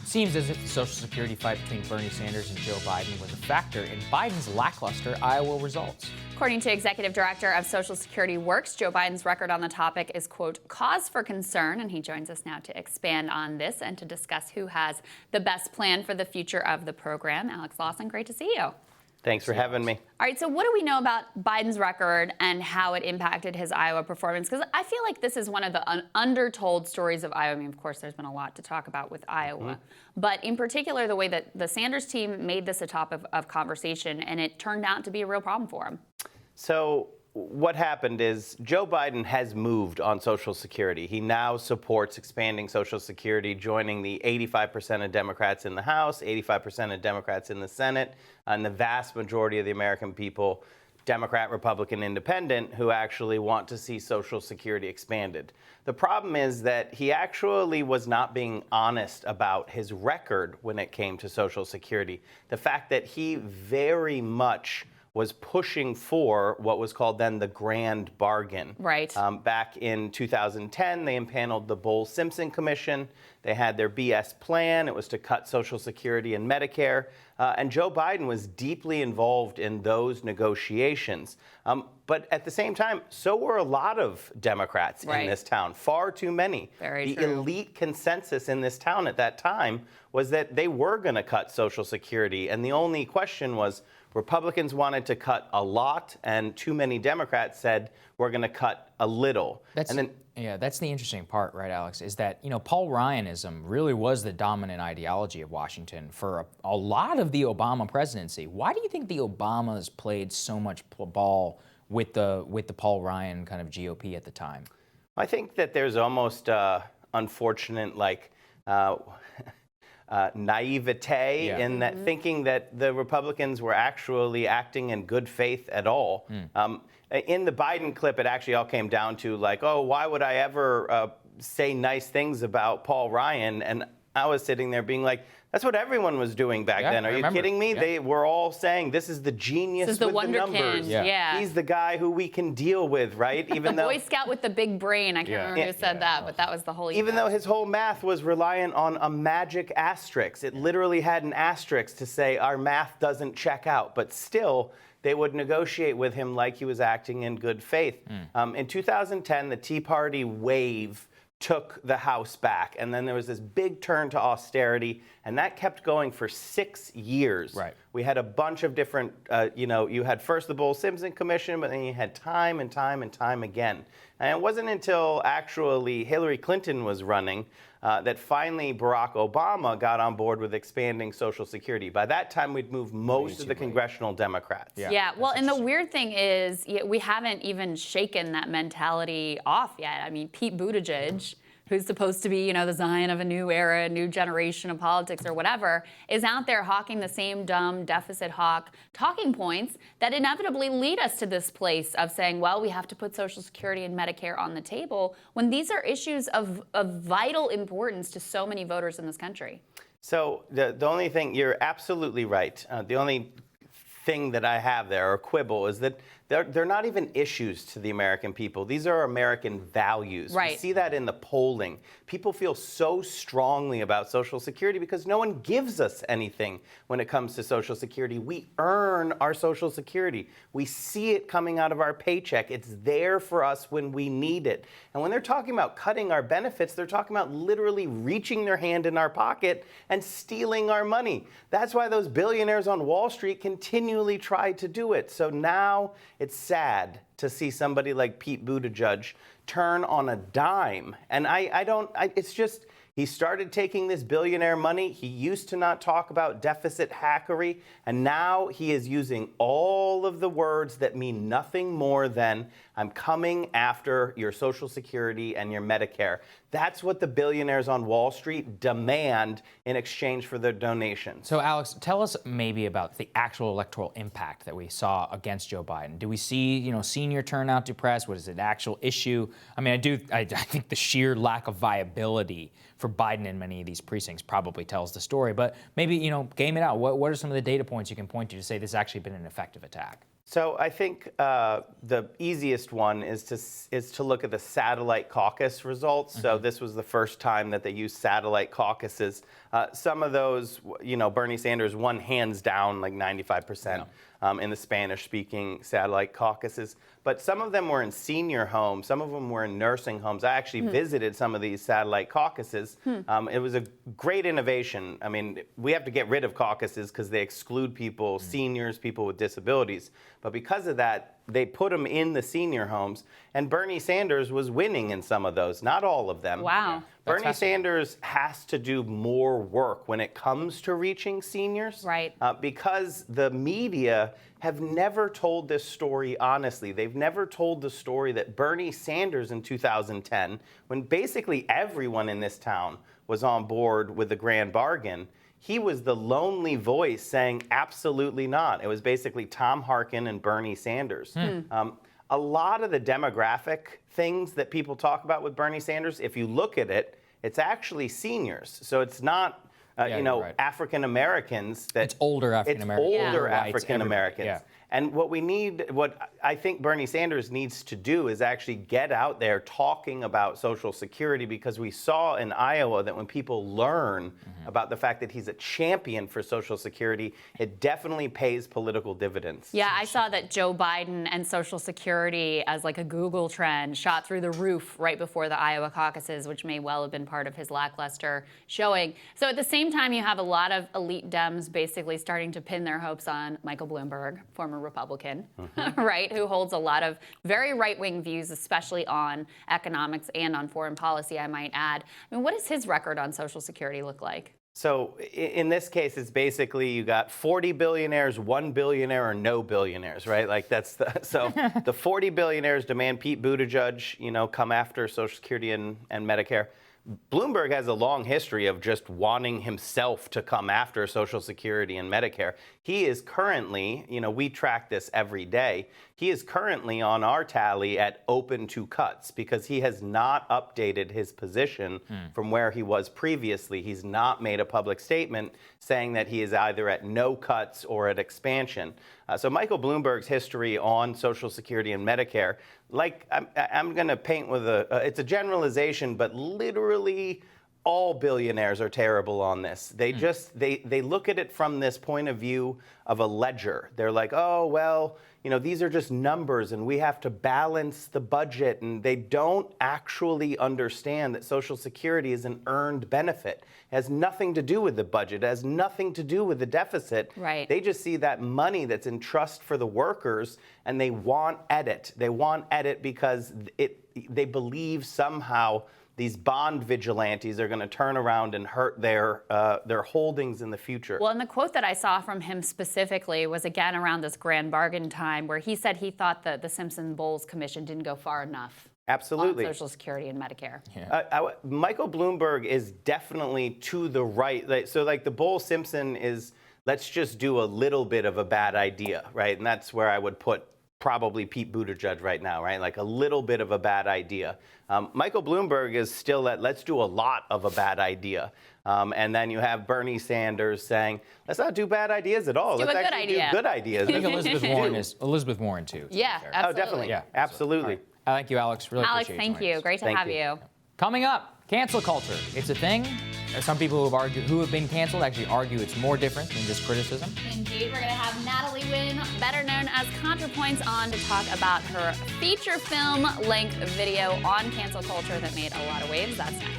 Seems as if the Social Security fight between Bernie Sanders and Joe Biden was a factor in Biden's lackluster Iowa results. According to Executive Director of Social Security Works, Joe Biden's record on the topic is, quote, cause for concern. And he joins us now to expand on this and to discuss who has the best plan for the future of the program. Alex Lawson, great to see you. Thanks for having me. All right, so what do we know about Biden's record and how it impacted his Iowa performance? Because I feel like this is one of the undertold stories of Iowa. I mean, of course, there's been a lot to talk about with Iowa. But in particular, the way that the Sanders team made this a topic of conversation, and it turned out to be a real problem for him. So what happened is Joe Biden has moved on Social Security. He now supports expanding Social Security, joining the 85% of Democrats in the House, 85% of Democrats in the Senate, and the vast majority of the American people, Democrat, Republican, Independent, who actually want to see Social Security expanded. The problem is that he actually was not being honest about his record when it came to Social Security. The fact that he very much was pushing for what was called then the grand bargain. Right. Back in 2010, they impaneled the Bowles-Simpson Commission. They had their BS plan. It was to cut Social Security and Medicare. And Joe Biden was deeply involved in those negotiations. But at the same time, so were a lot of Democrats in this town, far too many. Very the true. elite consensus in this town at that time was that they were going to cut Social Security. And the only question was, Republicans wanted to cut a lot, and too many Democrats said, we're going to cut a little. That's the interesting part, right, Alex, is that, Paul Ryanism really was the dominant ideology of Washington for a lot of the Obama presidency. Why do you think the Obamas played so much ball with the Paul Ryan kind of GOP at the time? I think that there's almost unfortunate, naivete in that thinking that the Republicans were actually acting in good faith at all. In the Biden clip, it actually all came down to why would I ever say nice things about Paul Ryan? And I was sitting there being like, that's what everyone was doing back then. Are you kidding me? Yeah. They were all saying, this is the genius This is the with the wonder numbers. kid. Yeah. He's the guy who we can deal with, right? Even the though Boy Scout with the big brain. I can't remember who said that, but that was the whole Even though his whole math was reliant on a magic asterisk. It literally had an asterisk to say our math doesn't check out. But still, they would negotiate with him like he was acting in good faith. In 2010, the Tea Party wave took the House back. And then there was this big turn to austerity, and that kept going for 6 years. Right. We had a bunch of different, you had first the Bowles-Simpson Commission, but then you had time and time and time again. And it wasn't until actually Hillary Clinton was running that finally Barack Obama got on board with expanding Social Security. By that time, we'd moved most of the congressional Democrats. Yeah, well, and the weird thing is we haven't even shaken that mentality off yet. I mean, Pete Buttigieg, who's supposed to be, the Zion of a new era, a new generation of politics or whatever, is out there hawking the same dumb deficit hawk talking points that inevitably lead us to this place of saying, well, we have to put Social Security and Medicare on the table when these are issues of vital importance to so many voters in this country. So the only thing, you're absolutely right. The only thing that I have there, or quibble, is that they're not even issues to the American people. These are American values. Right. We see that in the polling. People feel so strongly about Social Security because no one gives us anything when it comes to Social Security. We earn our Social Security. We see it coming out of our paycheck. It's there for us when we need it. And when they're talking about cutting our benefits, they're talking about literally reaching their hand in our pocket and stealing our money. That's why those billionaires on Wall Street continually try to do it. So now it's sad to see somebody like Pete Buttigieg turn on a dime. And it's just, he started taking this billionaire money. He used to not talk about deficit hackery. And now he is using all of the words that mean nothing more than I'm coming after your Social Security and your Medicare. That's what the billionaires on Wall Street demand in exchange for their donations. So, Alex, tell us maybe about the actual electoral impact that we saw against Joe Biden. Do we see, senior turnout depressed? Was it an actual issue? I mean, I think the sheer lack of viability for Biden in many of these precincts probably tells the story. But maybe, game it out. What are some of the data points you can point to say this has actually been an effective attack? So I think the easiest one is to look at the satellite caucus results. So this was the first time that they used satellite caucuses. Some of those, Bernie Sanders won hands down, like 95%. In the Spanish-speaking satellite caucuses. But some of them were in senior homes. Some of them were in nursing homes. I actually visited some of these satellite caucuses. It was a great innovation. I mean, we have to get rid of caucuses because they exclude people, seniors, people with disabilities. But because of that, they put them in the senior homes. And Bernie Sanders was winning in some of those, not all of them. Wow. Bernie Sanders has to do more work when it comes to reaching seniors. Right. Because the media have never told this story honestly. They've never told the story that Bernie Sanders in 2010, when basically everyone in this town was on board with the grand bargain, he was the lonely voice saying absolutely not. It was basically Tom Harkin and Bernie Sanders. A lot of the demographic things that people talk about with Bernie Sanders, if you look at it, it's actually seniors. So it's not, right. African Americans. It's older African Americans. It's older Yeah. African Americans. Yeah. And what I think Bernie Sanders needs to do is actually get out there talking about Social Security, because we saw in Iowa that when people learn about the fact that he's a champion for Social Security, it definitely pays political dividends. Yeah, I saw that Joe Biden and Social Security as like a Google trend shot through the roof right before the Iowa caucuses, which may well have been part of his lackluster showing. So at the same time, you have a lot of elite Dems basically starting to pin their hopes on Michael Bloomberg, former Republican, right, who holds a lot of very right-wing views, especially on economics and on foreign policy, I might add. I mean, what does his record on Social Security look like? So in this case, it's basically you got 40 billionaires, 1 billionaire, or no billionaires, right? Like that's the 40 billionaires demand Pete Buttigieg, come after Social Security and Medicare. Bloomberg has a long history of just wanting himself to come after Social Security and Medicare. He is currently, we track this every day, he is currently on our tally at open to cuts because he has not updated his position from where he was previously. He's not made a public statement saying that he is either at no cuts or at expansion. So Michael Bloomberg's history on Social Security and Medicare, like I'm going to paint with it's a generalization, but literally all billionaires are terrible on this. They just, they look at it from this point of view of a ledger. They're like, oh, well, these are just numbers and we have to balance the budget. And they don't actually understand that Social Security is an earned benefit. It has nothing to do with the budget. It has nothing to do with the deficit. Right. They just see that money that's in trust for the workers and they want edit. They want edit because they believe somehow these bond vigilantes are going to turn around and hurt their holdings in the future. Well, and the quote that I saw from him specifically was again around this grand bargain time where he said he thought that the Simpson-Bowles Commission didn't go far enough. Absolutely. On Social Security and Medicare. Yeah. Michael Bloomberg is definitely to the right. So like the Bowles-Simpson is, let's just do a little bit of a bad idea, right? And that's where I would put probably Pete Buttigieg right now, right? Like a little bit of a bad idea. Michael Bloomberg is still at, let's do a lot of a bad idea. And then you have Bernie Sanders saying, let's not do bad ideas at all. Let's do a actually good idea. do good ideas. I think Elizabeth Warren too. Yeah, fair. absolutely. Oh, definitely. Yeah, Absolutely. Right. Thank you, Alex. Really Alex, appreciate thank you. Great to Thank have you. you. Coming up, cancel culture. It's a thing. Some people who have been canceled actually argue it's more different than just criticism. Indeed, we're going to have Natalie Wynn, better known as ContraPoints, on to talk about her feature film length video on cancel culture that made a lot of waves. That's next.